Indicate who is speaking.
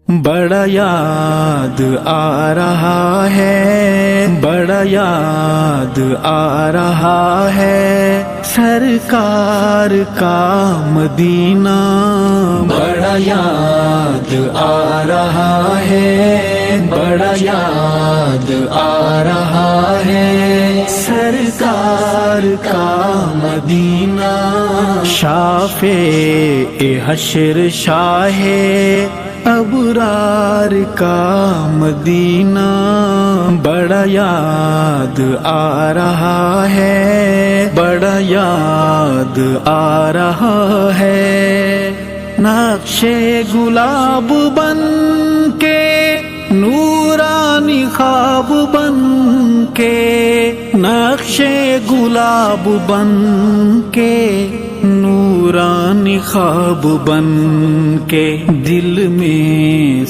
Speaker 1: بڑا یاد آ رہا ہے، بڑا یاد آ رہا ہے سرکار کا مدینہ، بڑا یاد آ رہا ہے، بڑا یاد آ رہا ہے سرکار کا مدینہ، شافع حشر شاہ ابرار کا مدینہ، بڑا یاد آ رہا ہے، بڑا یاد آ رہا ہے، نقش گلاب بن کے نورانی خواب بن کے، نقش گلاب بن کے نورانی خواب بن کے، دل میں